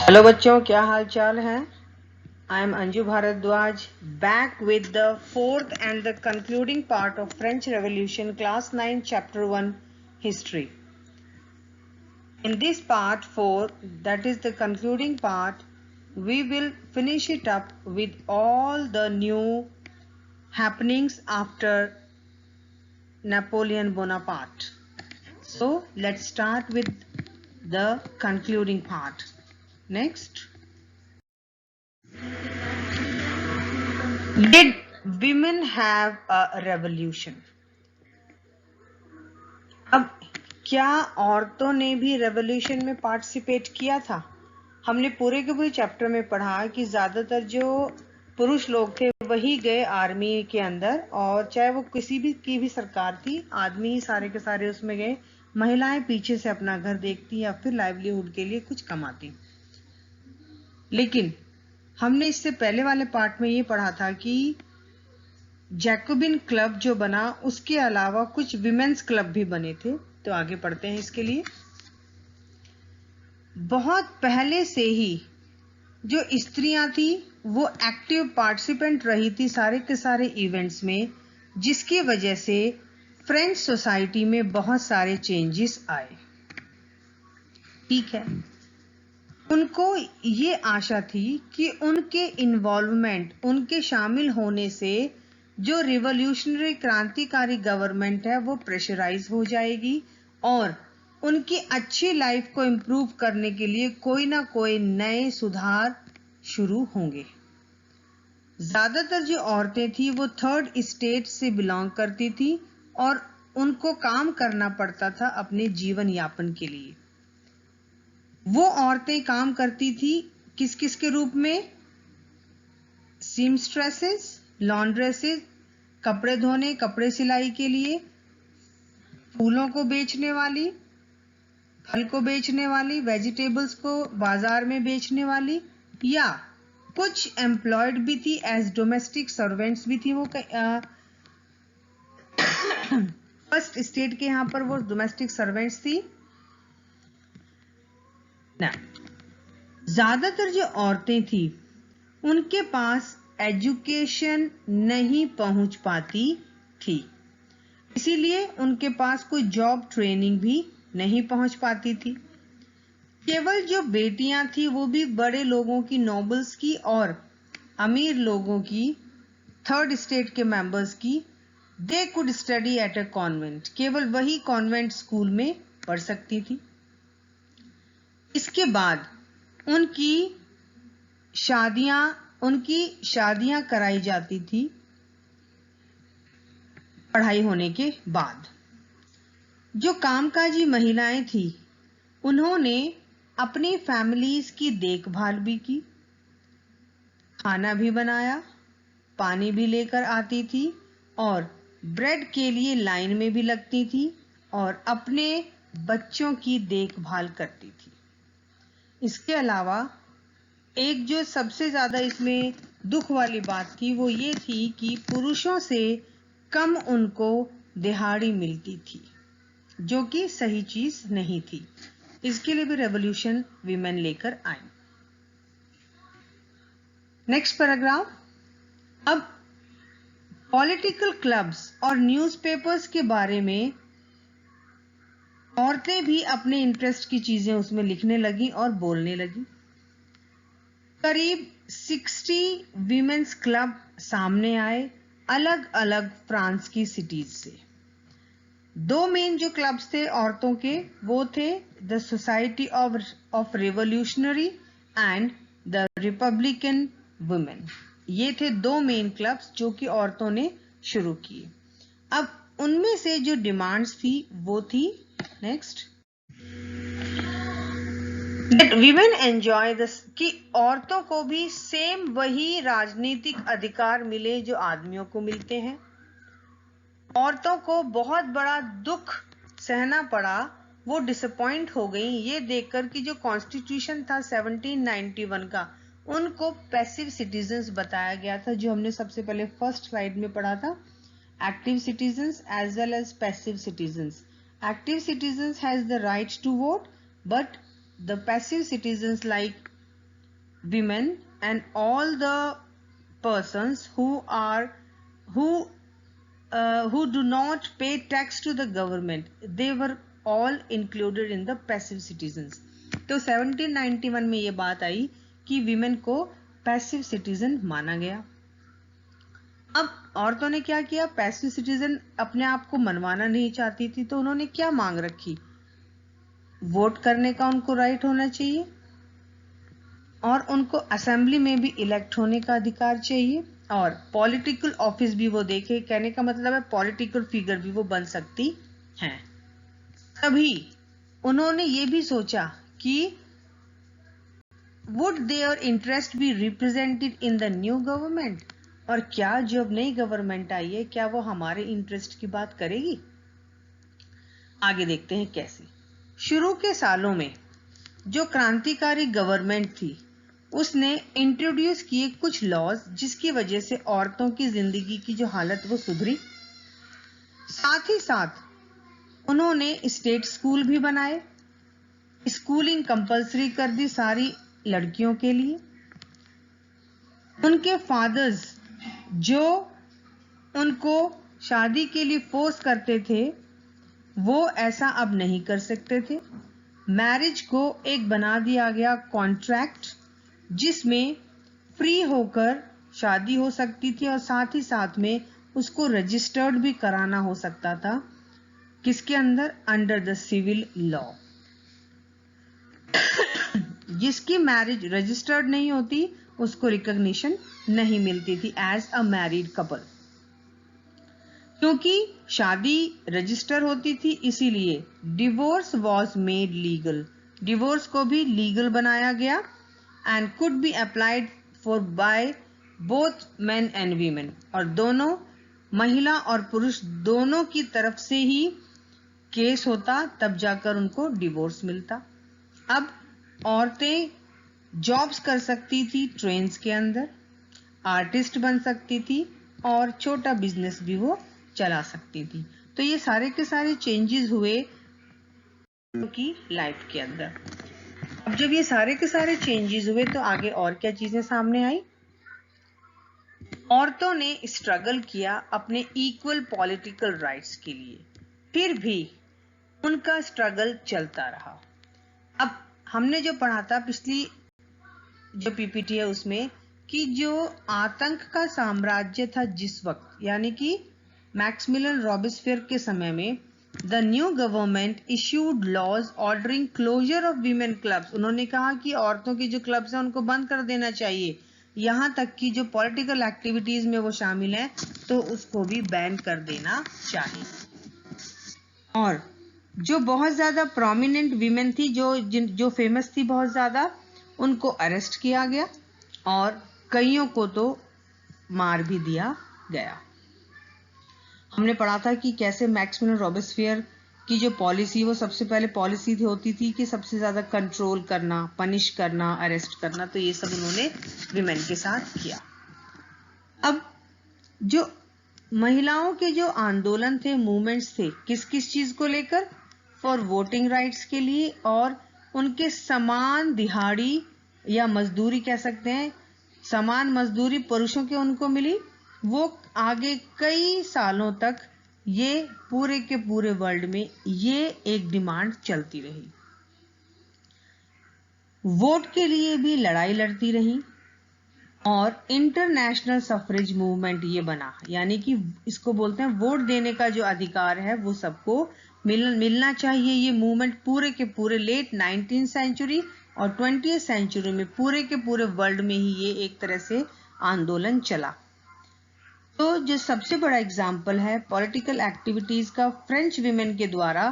Hello बच्चों, क्या हाल चाल है। I am Anju Bhardwaj, back with the fourth and the concluding part of French revolution, class 9, chapter 1, history. In this part 4, that is the concluding part, we will finish it up with all the new happenings after Napoleon Bonaparte. So let's start with the concluding part. Next. Did women have a revolution? अब क्या औरतों ने भी revolution में participate किया था? हमने पूरे के पूरे चैप्टर में पढ़ा कि ज्यादातर जो पुरुष लोग थे वही गए आर्मी के अंदर, और चाहे वो किसी भी की भी सरकार थी, आदमी ही सारे के सारे उसमें गए, महिलाएं पीछे से अपना घर देखती या फिर लाइवलीहुड के लिए कुछ कमाती. लेकिन हमने इससे पहले वाले पार्ट में ये पढ़ा था कि जैकोबिन क्लब जो बना, उसके अलावा कुछ विमेन्स क्लब भी बने थे. तो आगे पढ़ते हैं. इसके लिए बहुत पहले से ही जो स्त्रियां थी वो एक्टिव पार्टिसिपेंट रही थी सारे के सारे इवेंट्स में, जिसकी वजह से फ्रेंच सोसाइटी में बहुत सारे चेंजेस आए. ठीक है, उनको ये आशा थी कि उनके इन्वॉल्वमेंट, उनके शामिल होने से जो रिवॉल्यूशनरी क्रांतिकारी गवर्नमेंट है वो प्रेशराइज हो जाएगी और उनकी अच्छी लाइफ को इम्प्रूव करने के लिए कोई ना कोई नए सुधार शुरू होंगे. ज्यादातर जो औरतें थी वो थर्ड स्टेट से बिलोंग करती थी और उनको काम करना पड़ता था अपने जीवन यापन के लिए. वो औरतें काम करती थी किस किस के रूप में? सीमस्ट्रेसेस, लॉन्ड्रेसेस, कपड़े धोने, कपड़े सिलाई के लिए, फूलों को बेचने वाली, फल को बेचने वाली, वेजिटेबल्स को बाजार में बेचने वाली, या कुछ एम्प्लॉयड भी थी एज डोमेस्टिक सर्वेंट्स भी थी. वो फर्स्ट स्टेट के यहाँ पर वो डोमेस्टिक सर्वेंट्स थी ना. ज्यादातर जो औरतें थी उनके पास एजुकेशन नहीं पहुंच पाती थी, इसीलिए उनके पास कोई जॉब ट्रेनिंग भी नहीं पहुंच पाती थी. केवल जो बेटियां थी वो भी बड़े लोगों की, नोबल्स की और अमीर लोगों की, थर्ड स्टेट के मेंबर्स की, they could study at a convent, केवल वही कॉन्वेंट स्कूल में पढ़ सकती थी. इसके बाद उनकी शादियां कराई जाती थी पढ़ाई होने के बाद. जो कामकाजी महिलाएं थी उन्होंने अपनी फैमिलीज की देखभाल भी की, खाना भी बनाया, पानी भी लेकर आती थी और ब्रेड के लिए लाइन में भी लगती थी और अपने बच्चों की देखभाल करती थी. इसके अलावा एक जो सबसे ज्यादा इसमें दुख वाली बात थी वो ये थी कि पुरुषों से कम उनको दिहाड़ी मिलती थी, जो कि सही चीज नहीं थी. इसके लिए भी रेवोल्यूशन वीमेन लेकर आई. Next paragraph. अब पॉलिटिकल क्लब्स और न्यूज़पेपर्स के बारे में औरतें भी अपने इंटरेस्ट की चीजें उसमें लिखने लगी और बोलने लगी. करीब 60 वीमेन्स क्लब सामने आए अलग अलग फ्रांस की सिटीज से. दो मेन जो क्लब्स थे औरतों के वो थे the society of revolutionary and the Republican women. ये थे दो मेन क्लब्स जो कि औरतों ने शुरू किए. अब उनमें से जो डिमांड्स थी वो थी, next, that women enjoy this, कि औरतों को भी सेम वही राजनीतिक अधिकार मिले जो आदमियों को मिलते हैं. औरतों को बहुत बड़ा दुख सहना पड़ा, वो डिसअपॉइंट हो गई ये देखकर कि जो कॉन्स्टिट्यूशन था 1791 का, उनको पैसिव सिटीजन्स बताया गया था, जो हमने सबसे पहले फर्स्ट स्लाइड में पढ़ा था. Active citizens as well as passive citizens. Active citizens has the right to vote, but the passive citizens like women and all the persons who do not pay tax to the government, they were all included in the passive citizens. तो 1791 में ये बात आई कि women को passive citizen माना गया। अब औरतों ने क्या किया, पैसिव सिटीजन अपने आप को मनवाना नहीं चाहती थी, तो उन्होंने क्या मांग रखी, वोट करने का उनको राइट होना चाहिए और उनको असेंबली में भी इलेक्ट होने का अधिकार चाहिए और पॉलिटिकल ऑफिस भी वो देखे। कहने का मतलब है पॉलिटिकल फिगर भी वो बन सकती हैं। तभी उन्होंने ये भी सोचा कि would their interest be represented in the new government, और क्या जो अब नई गवर्नमेंट आई है क्या वो हमारे इंटरेस्ट की बात करेगी। आगे देखते हैं कैसे। शुरू के सालों में जो क्रांतिकारी गवर्नमेंट थी उसने इंट्रोड्यूस किए कुछ लॉज जिसकी वजह से औरतों की जिंदगी की जो हालत वो सुधरी। साथ ही साथ उन्होंने स्टेट स्कूल भी बनाए, स्कूलिंग कंपलसरी कर दी सारी लड़कियों के लिए। उनके फादर्स जो उनको शादी के लिए फोर्स करते थे वो ऐसा अब नहीं कर सकते थे। मैरिज को एक बना दिया गया कॉन्ट्रैक्ट जिसमें फ्री होकर शादी हो सकती थी और साथ ही साथ में उसको रजिस्टर्ड भी कराना हो सकता था। किसके अंदर, अंडर द सिविल लॉ। जिसकी मैरिज रजिस्टर्ड नहीं होती उसको रिकॉग्निशन नहीं मिलती थी एज अ मैरिड कपल। क्योंकि शादी रजिस्टर होती थी इसीलिए divorce was made legal, divorce को भी लीगल बनाया गया and could be applied for by both men and women, और दोनों महिला और पुरुष दोनों की तरफ से ही केस होता तब जाकर उनको डिवोर्स मिलता। अब औरतें जॉब्स कर सकती थी ट्रेन्स के अंदर, आर्टिस्ट बन सकती थी और छोटा बिजनेस भी वो चला सकती थी। तो ये सारे के सारे चेंजेस हुए उनकी लाइफ के अंदर। अब जब ये सारे के सारे चेंजेस हुए तो आगे और क्या चीजें सामने आई। औरतों ने स्ट्रगल किया अपने इक्वल पॉलिटिकल राइट्स के लिए, फिर भी उनका स्ट्रगल चलता रहा। अब हमने जो पढ़ा था पिछली जो पीपीटी है उसमें कि जो आतंक का साम्राज्य था जिस वक्त, यानी कि मैक्सिमिलियन रॉबेस्पियर के समय में, the new government issued laws ordering closure of women clubs. उन्होंने कहा कि औरतों के जो क्लब्स हैं उनको बंद कर देना चाहिए, यहाँ तक कि जो पॉलिटिकल एक्टिविटीज में वो शामिल हैं तो उसको भी बैन कर देना चाहिए। और जो बहुत ज्यादा प्रोमिनेंट वीमेन थी, जो फेमस थी बहुत ज्यादा, उनको अरेस्ट किया गया और कईयों को तो मार भी दिया गया। हमने पढ़ा था कि कैसे मैक्सिमिलियन रॉबेस्पियर की जो पॉलिसी, वो सबसे पहले पॉलिसी होती थी कि सबसे ज्यादा कंट्रोल करना, पनिश करना, अरेस्ट करना, तो ये सब उन्होंने विमेन के साथ किया। अब जो महिलाओं के जो आंदोलन थे, मूवमेंट्स थे, किस किस चीज को लेकर, फॉर वोटिंग राइट्स के लिए, और उनके समान दिहाड़ी या मजदूरी कह सकते हैं, समान मजदूरी पुरुषों के उनको मिली। वो आगे कई सालों तक ये पूरे के पूरे वर्ल्ड में ये एक डिमांड चलती रही। वोट के लिए भी लड़ाई लड़ती रही और इंटरनेशनल सफरेज मूवमेंट ये बना, यानी कि इसको बोलते हैं वोट देने का जो अधिकार है वो सबको मिलना चाहिए। ये मूवमेंट पूरे के पूरे लेट 19th सेंचुरी और 20th सेंचुरी में पूरे के पूरे वर्ल्ड में ही ये एक तरह से आंदोलन चला। तो जो सबसे बड़ा एग्जाम्पल है पॉलिटिकल एक्टिविटीज का फ्रेंच विमेन के द्वारा,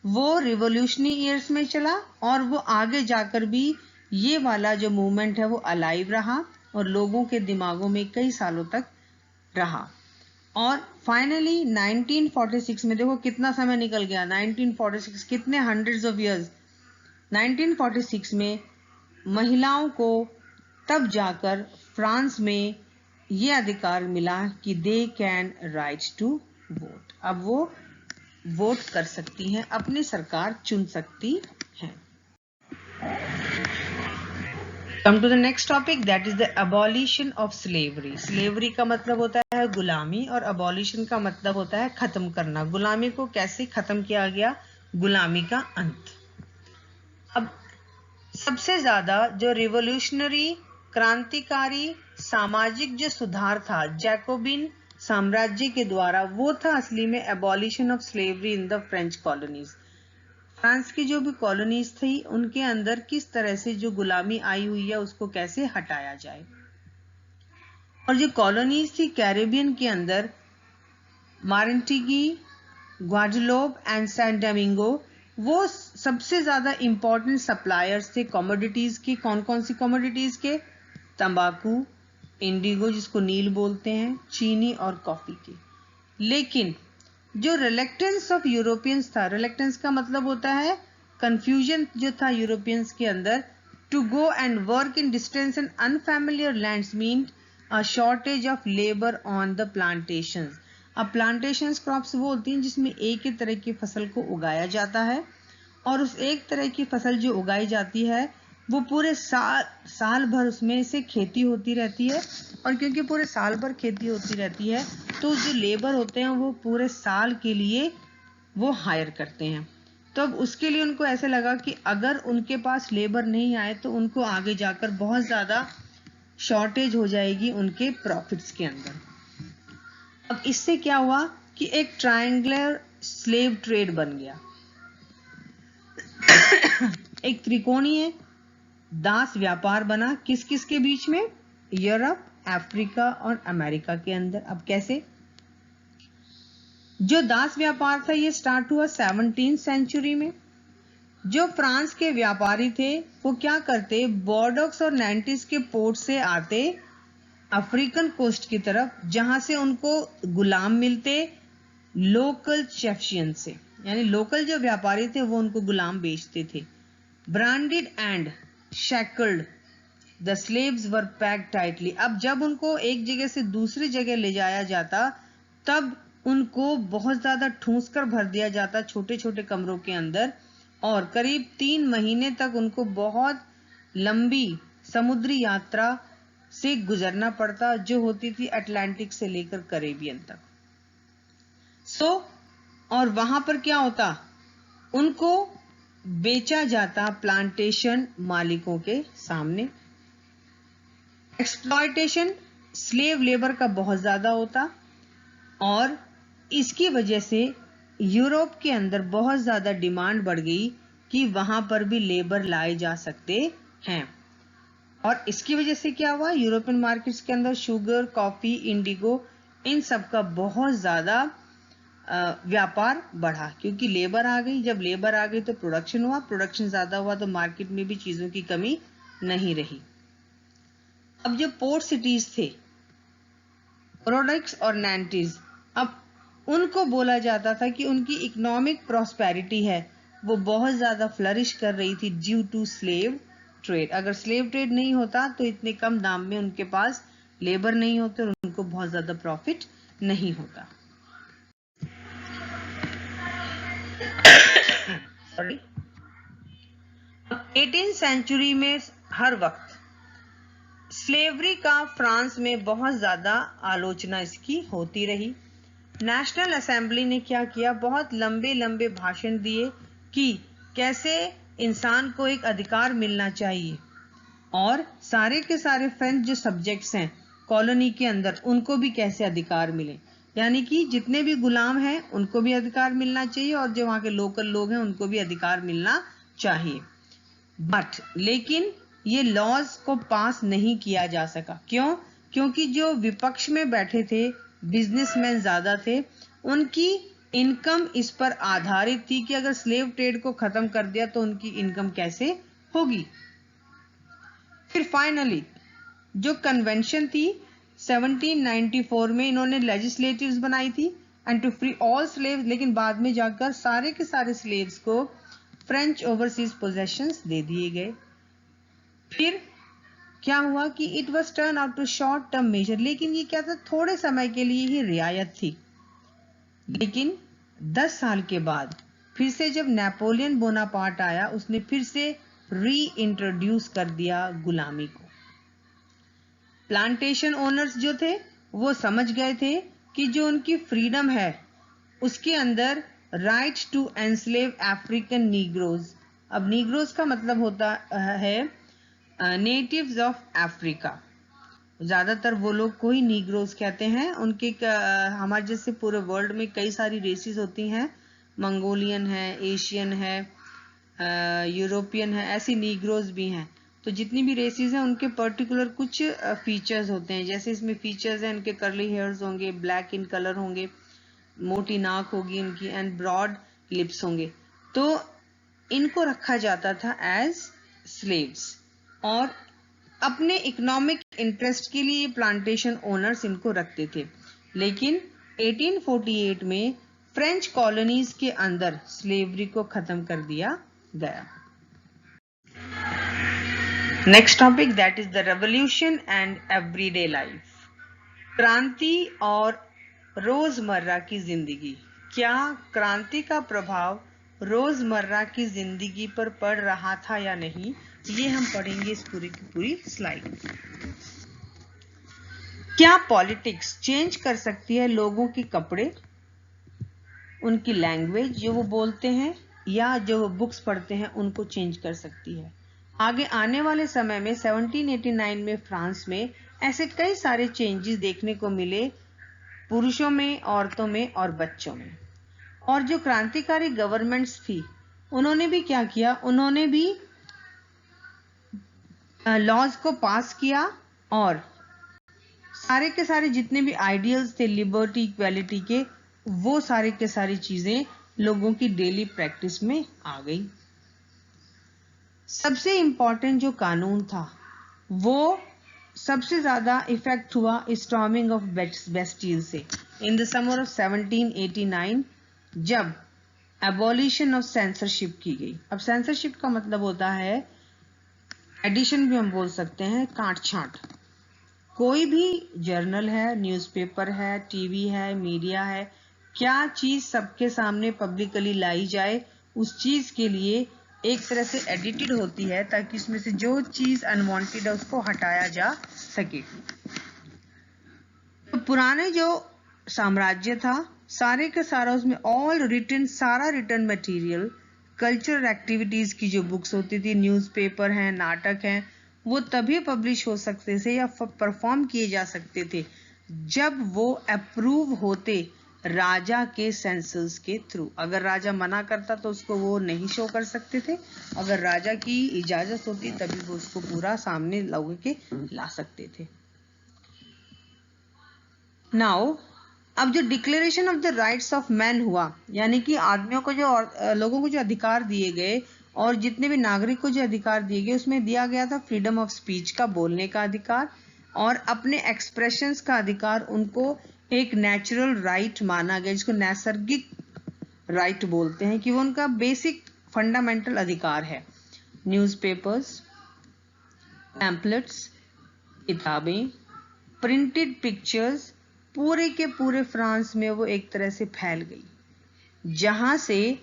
वो रिवोल्यूशनरी ईयर्स में चला और वो आगे जाकर भी ये वाला जो मूवमेंट है वो अलाइव रहा और लोगों के दिमागों में कई सालों तक रहा। और फाइनली 1946 में, देखो कितना समय निकल गया, 1946 कितने हंड्रेड्स ऑफ इयर्स, 1946 में महिलाओं को तब जाकर फ्रांस में ये अधिकार मिला कि they can right to vote. अब वो वोट कर सकती हैं, अपनी सरकार चुन सकती हैं। Come to the next topic, that is the abolition of slavery. Slavery का मतलब होता है गुलामी और अबॉलिशन का मतलब होता है खत्म करना। गुलामी को कैसे खत्म किया गया, गुलामी का अंत। अब सबसे ज्यादा जो रिवोल्यूशनरी, क्रांतिकारी, सामाजिक जो सुधार था जैकोबिन साम्राज्य के द्वारा, वो था असली में abolition of slavery in the French colonies. France की जो भी कॉलोनीज थी उनके अंदर किस तरह से जो गुलामी आई हुई है उसको कैसे हटाया जाए। और जो कॉलोनीज थी कैरेबियन के अंदर, मार्टिनिकी, ग्वाडेलूप एंड सैंट डोमिंगो, वो सबसे ज्यादा इंपॉर्टेंट सप्लायर्स थे कमोडिटीज की। कौन कौन सी कमोडिटीज के? तंबाकू, इंडिगो जिसको नील बोलते हैं, चीनी और कॉफी की। लेकिन जो रिलेक्टेंस ऑफ यूरोपियंस था, रिलेक्टेंस का मतलब होता है कंफ्यूजन जो था यूरोपियंस के अंदर, to go and work in distance and unfamiliar lands mean a shortage of labour on the plantations. अब प्लांटेशंस क्रॉप्स वो होती हैं जिसमें एक ही तरह की फसल को उगाया जाता है, और उस एक तरह की फसल जो उगाई जाती है वो पूरे साल भर उसमें से खेती होती रहती है। और क्योंकि पूरे साल भर खेती होती रहती है तो जो लेबर होते हैं वो पूरे साल के लिए वो हायर करते हैं। तो अब उसके लिए उनको ऐसे लगा कि अगर उनके पास लेबर नहीं आए तो उनको आगे जाकर बहुत ज़्यादा शॉर्टेज हो जाएगी उनके प्रॉफिट्स के अंदर। अब इससे क्या हुआ कि एक ट्रायंगुलर स्लेव ट्रेड बन गया। एक त्रिकोणीय दास व्यापार बना, किस किस के बीच में? यूरोप, अफ्रीका और अमेरिका के अंदर। अब कैसे? जो दास व्यापार था ये स्टार्ट हुआ 17वीं सेंचुरी में। जो फ्रांस के व्यापारी थे वो क्या करते, बॉर्डोक्स और नैंटिस के पोर्ट से आते अफ्रीकन कोस्ट की तरफ, जहां से उनको गुलाम मिलते लोकल चेफ्शियन से, यानी लोकल जो व्यापारी थे वो उनको गुलाम बेचते थे। Branded and shackled the slaves were packed tightly. अब जब उनको एक जगह से दूसरी जगह ले जाया जाता तब उनको बहुत ज्यादा ठूंस कर भर दिया जाता छोटे छोटे कमरों के अंदर, और करीब 3 महीने तक उनको बहुत लंबी समुद्री यात्रा से गुजरना पड़ता जो होती थी अटलांटिक से लेकर कैरेबियन तक। और वहां पर क्या होता, उनको बेचा जाता प्लांटेशन मालिकों के सामने। एक्सप्लॉयटेशन स्लेव लेबर का बहुत ज्यादा होता और इसकी वजह से यूरोप के अंदर बहुत ज्यादा डिमांड बढ़ गई कि वहां पर भी लेबर लाए जा सकते हैं। और इसकी वजह से क्या हुआ, यूरोपियन मार्केट्स के अंदर शुगर, कॉफी, इंडिगो, इन सब का बहुत ज्यादा व्यापार बढ़ा क्योंकि लेबर आ गई। जब लेबर आ गई तो प्रोडक्शन हुआ, प्रोडक्शन ज्यादा हुआ तो मार्केट में भी चीजों की कमी नहीं रही। अब जो पोर्ट सिटीज थे प्रोडक्ट्स और नैंटीज, अब उनको बोला जाता था कि उनकी इकोनॉमिक प्रॉस्पेरिटी है वो बहुत ज्यादा फ्लरिश कर रही थी ड्यू टू स्लेव ट्रेड। अगर स्लेव ट्रेड नहीं होता तो इतने कम दाम में उनके पास लेबर नहीं होते और उनको बहुत ज्यादा प्रॉफिट नहीं होता। सॉरी, 18वीं सेंचुरी में हर वक्त स्लेवरी का फ्रांस में बहुत ज्यादा आलोचना इसकी होती रही। नेशनल असेंबली ने क्या किया, बहुत लंबे लंबे भाषण दिए कि कैसे इंसान को एक अधिकार मिलना चाहिए और सारे के सारे फ्रेंच जो सब्जेक्ट्स हैं कॉलोनी के अंदर उनको भी कैसे अधिकार मिले, यानी कि जितने भी गुलाम हैं उनको भी अधिकार मिलना चाहिए और जो वहां के लोकल लोग हैं उनको भी अधिकार मिलना चाहिए। बट लेकिन ये लॉज को पास नहीं किया जा सका। क्यों? क्योंकि जो विपक्ष में बैठे थे बिजनेसमैन ज्यादा थे, उनकी इनकम इस पर आधारित थी कि अगर स्लेव ट्रेड को खत्म कर दिया तो उनकी इनकम कैसे होगी। फिर फाइनली जो कन्वेंशन थी 1794 में इन्होंने लेजिस्लेटिव्स बनाई थी and to free all slaves, लेकिन बाद में जाकर सारे के सारे स्लेव्स को फ्रेंच ओवरसीज पोजेशंस दे दिए गए। फिर क्या हुआ कि it was turn out to short term measure, लेकिन ये क्या था, थोड़े समय के लिए ही रियायत थी। लेकिन 10 साल के बाद फिर से जब नेपोलियन बोनापार्ट आया उसने फिर से री इंट्रोड्यूस कर दिया गुलामी को। प्लांटेशन ओनर्स जो थे वो समझ गए थे कि जो उनकी फ्रीडम है उसके अंदर right to enslave African negroes. अब नीग्रोज का मतलब होता है नेटिव्स ऑफ अफ्रीका। ज़्यादातर वो लोग को ही नीग्रोज कहते हैं। उनके हमारे जैसे पूरे वर्ल्ड में कई सारी रेसेस होती हैं, मंगोलियन है, एशियन है, यूरोपियन है, ऐसी नीग्रोज भी हैं। तो जितनी भी रेसेस हैं उनके पर्टिकुलर कुछ फीचर्स होते हैं। जैसे इसमें फीचर्स हैं, इनके कर्ली हेयर्स होंगे, ब्लैक इन कलर होंगे, मोटी नाक होगी इनकी एंड ब्रॉड लिप्स होंगे। तो इनको रखा जाता था एज स्लेव्स और अपने इकोनॉमिक इंटरेस्ट के लिए प्लांटेशन ओनर्स इनको रखते थे। लेकिन 1848 में फ्रेंच कॉलोनीज के अंदर स्लेवरी को खत्म कर दिया गया। Next topic that is the revolution and everyday life. क्रांति और रोजमर्रा की जिंदगी। क्या क्रांति का प्रभाव रोजमर्रा की जिंदगी पर पड़ रहा था या नहीं, ये हम पढ़ेंगे इस पूरी की पूरी स्लाइड में। क्या पॉलिटिक्स चेंज कर सकती है लोगों के कपड़े, उनकी लैंग्वेज जो वो बोलते हैं या जो वो बुक्स पढ़ते हैं उनको चेंज कर सकती है? आगे आने वाले समय में 1789 में फ्रांस में ऐसे कई सारे चेंजेस देखने को मिले, पुरुषों में, औरतों में और बच्चों में। और जो क्रांतिकारी गवर्नमेंट्स थी उन्होंने भी क्या किया, उन्होंने भी लॉज को पास किया और सारे के सारे जितने भी आइडियल्स थे लिबर्टी इक्वालिटी के, वो सारे के सारी चीजें लोगों की डेली प्रैक्टिस में आ गई। सबसे इंपॉर्टेंट जो कानून था वो सबसे ज्यादा इफेक्ट हुआ स्टॉर्मिंग ऑफ बेस्टिल से इन द समर ऑफ 1789, जब एबॉलिशन ऑफ सेंसरशिप की गई। अब सेंसरशिप का मतलब होता है, एडिशन भी हम बोल सकते हैं, काट छांट। कोई भी जर्नल है, न्यूज़पेपर है, टीवी है, मीडिया है, क्या चीज सबके सामने पब्लिकली लाई जाए, उस चीज के लिए एक तरह से एडिटेड होती है ताकि इसमें से जो चीज अनवांटेड है उसको हटाया जा सके। तो पुराने जो साम्राज्य था सारे का सारा उसमें ऑल रिटन, सारा रिटन मटेरियल, कल्चरल एक्टिविटीज की जो बुक्स होती थी, न्यूज़पेपर हैं, नाटक हैं, वो तभी पब्लिश हो सकते थे या परफॉर्म किए जा सकते थे जब वो अप्रूव होते राजा के सेंसस के थ्रू। अगर राजा मना करता तो उसको वो नहीं शो कर सकते थे, अगर राजा की इजाजत होती तभी वो उसको पूरा सामने लोगों के ला सकते थे। नाउ अब जो declaration of the rights of man हुआ, यानी कि आदमियों को जो लोगों को जो अधिकार दिए गए और जितने भी नागरिक को जो अधिकार दिए गए, उसमें दिया गया था फ्रीडम ऑफ स्पीच का, बोलने का अधिकार और अपने एक्सप्रेशंस का अधिकार। उनको एक नेचुरल राइट माना गया जिसको नैसर्गिक राइट बोलते हैं, कि वो उनका बेसिक फंडामेंटल अधिकार है। न्यूज़पेपर्स, पैम्पलेट्स, किताबें, प्रिंटेड पिक्चर्स पूरे के पूरे फ्रांस में वो एक तरह से फैल गई, जहां से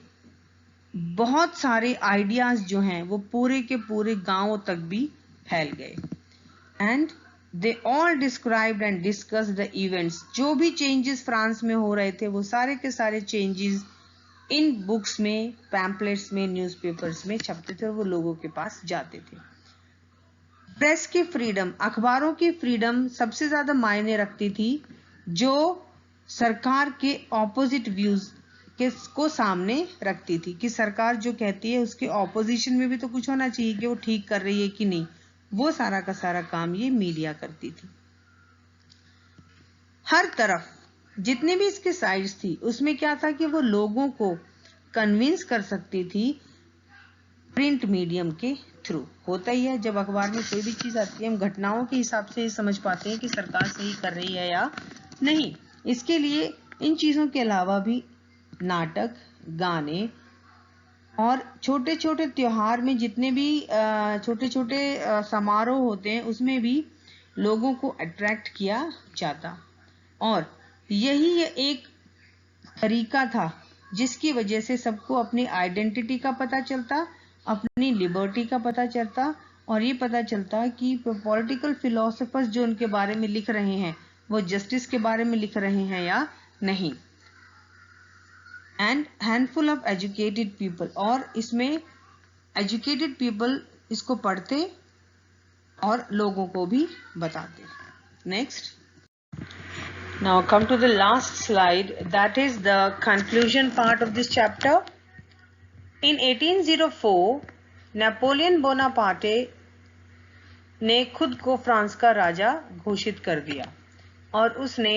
बहुत सारे आइडियाज जो हैं वो पूरे के पूरे गांवों तक भी फैल गए। And they all described and discussed the events. जो भी चेंजेस फ्रांस में हो रहे थे वो सारे के सारे चेंजेस इन बुक्स में, पैम्पलेट्स में, न्यूज़पेपर्स में छपते थे और वो लोगों के पास जाते थे। प्रेस की फ्रीडम, अखबारों की फ्रीडम सबसे ज्यादा मायने रखती थी, जो सरकार के ऑपोजिट व्यूज को सामने रखती थी, कि सरकार जो कहती है उसके ऑपोजिशन में भी तो कुछ होना चाहिए कि वो ठीक कर रही है कि नहीं। वो सारा का सारा काम ये मीडिया करती थी। हर तरफ जितने भी इसके साइड्स थी उसमें क्या था कि वो लोगों को कन्विंस कर सकती थी प्रिंट मीडियम के थ्रू। होता ही है, जब अखबार में कोई भी चीज आती है हम घटनाओं के हिसाब से समझ पाते हैं कि सरकार सही कर रही है या नहीं। इसके लिए इन चीजों के अलावा भी नाटक, गाने और छोटे छोटे त्योहार में जितने भी छोटे छोटे समारोह होते हैं उसमें भी लोगों को अट्रैक्ट किया जाता। और यही एक तरीका था जिसकी वजह से सबको अपनी आइडेंटिटी का पता चलता अपनी लिबर्टी का पता चलता और ये पता चलता कि पॉलिटिकल फिलोसोफर्स जो उनके बारे में लिख रहे हैं वो जस्टिस के बारे में लिख रहे हैं या नहीं। And handful of educated people, और इसमें एजुकेटेड पीपल इसको पढ़ते और लोगों को भी बताते। Next, now come to the last slide, that is the conclusion part of this chapter. In 1804 Napoleon Bonaparte ने खुद को फ्रांस का राजा घोषित कर दिया और उसने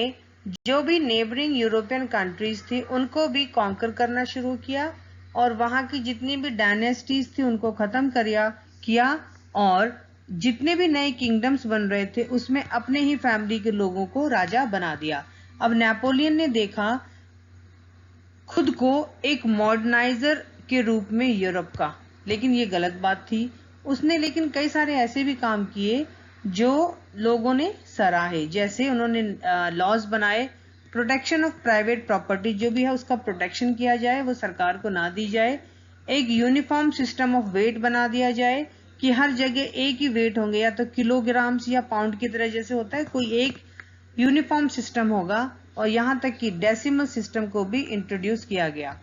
जो भी नेबरिंग यूरोपियन कंट्रीज थी उनको भी कॉन्कर करना शुरू किया और वहां की जितनी भी डायनेस्टीज थी उनको खत्म किया और जितने भी नए किंगडम्स बन रहे थे उसमें अपने ही फैमिली के लोगों को राजा बना दिया। अब नेपोलियन ने देखा खुद को एक मॉडर्नाइजर के रूप में यूरोप का, लेकिन ये गलत बात थी। उसने लेकिन कई सारे ऐसे भी काम किए जो लोगों ने सराहे, जैसे उन्होंने लॉज बनाए, प्रोटेक्शन ऑफ प्राइवेट प्रॉपर्टी जो भी है उसका प्रोटेक्शन किया जाए, वो सरकार को ना दी जाए। एक यूनिफॉर्म सिस्टम ऑफ वेट बना दिया जाए कि हर जगह एक ही वेट होंगे, या तो किलोग्राम्स या पाउंड की तरह जैसे होता है, कोई एक यूनिफॉर्म सिस्टम होगा। और यहाँ तक कि डेसिमल सिस्टम को भी इंट्रोड्यूस किया गया।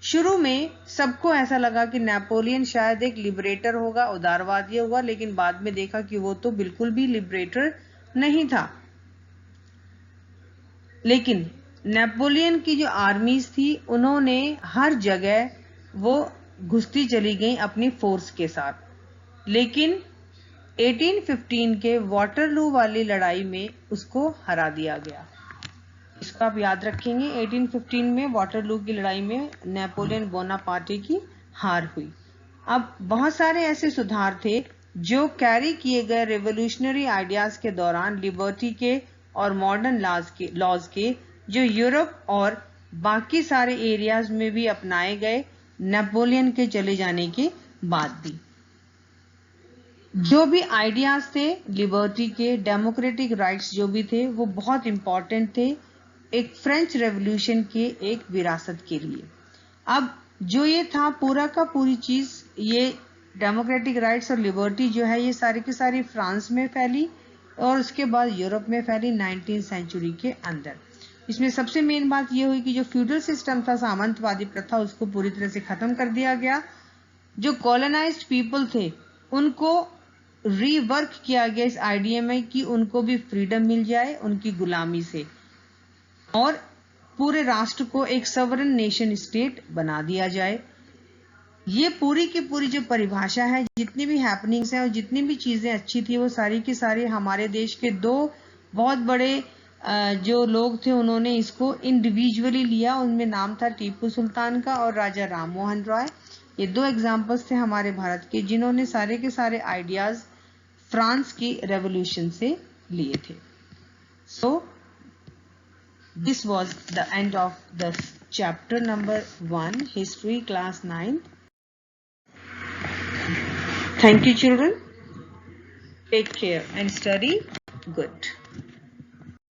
शुरू में सबको ऐसा लगा कि नेपोलियन शायद एक लिबरेटर होगा, उदारवादी होगा, लेकिन बाद में देखा कि वो तो बिल्कुल भी लिबरेटर नहीं था। लेकिन नेपोलियन की जो आर्मीज थी उन्होंने हर जगह वो घुसती चली गई अपनी फोर्स के साथ, लेकिन 1815 के वाटरलू वाली लड़ाई में उसको हरा दिया गया। इसको आप याद रखेंगे, 1815 में वाटरलू की लड़ाई में नेपोलियन बोनापार्टे की हार हुई। अब बहुत सारे ऐसे सुधार थे जो कैरी किए गए रेवोल्यूशनरी आइडियाज के दौरान, लिबर्टी के और मॉडर्न लॉज के जो यूरोप और बाकी सारे एरियाज में भी अपनाए गए नेपोलियन के चले जाने के बाद भी। जो भी आइडियाज थे लिबर्टी के, डेमोक्रेटिक राइट्स जो भी थे, वो बहुत इंपॉर्टेंट थे एक फ्रेंच रेवोल्यूशन के एक विरासत के लिए। अब जो ये था पूरा का पूरी चीज, ये डेमोक्रेटिक राइट्स और लिबर्टी जो है ये सारी की सारी फ्रांस में फैली और उसके बाद यूरोप में फैली 19th सेंचुरी के अंदर। इसमें सबसे मेन बात ये हुई कि जो फ्यूडल सिस्टम था, सामंतवादी प्रथा, उसको पूरी तरह से खत्म कर दिया गया। जो कॉलोनाइज्ड पीपल थे उनको रीवर्क किया गया इस आइडिया में कि उनको भी फ्रीडम मिल जाए उनकी गुलामी से, और पूरे राष्ट्र को एक सवरन नेशन स्टेट बना दिया जाए। ये पूरी की पूरी जो परिभाषा है, जितनी भी हैपनिंग्स हैं और जितनी भी चीजें अच्छी थी, वो सारी की सारी हमारे देश के दो बहुत बड़े जो लोग थे उन्होंने इसको इंडिविजुअली लिया। उनमें नाम था टीपू सुल्तान का और राजा राम मोहन रॉय। ये दो एग्जाम्पल्स थे हमारे भारत के जिन्होंने सारे के सारे आइडियाज फ्रांस की रेवोल्यूशन से लिए थे। सो this was the end of the chapter number 1, history, class 9. Thank you children, take care and study good.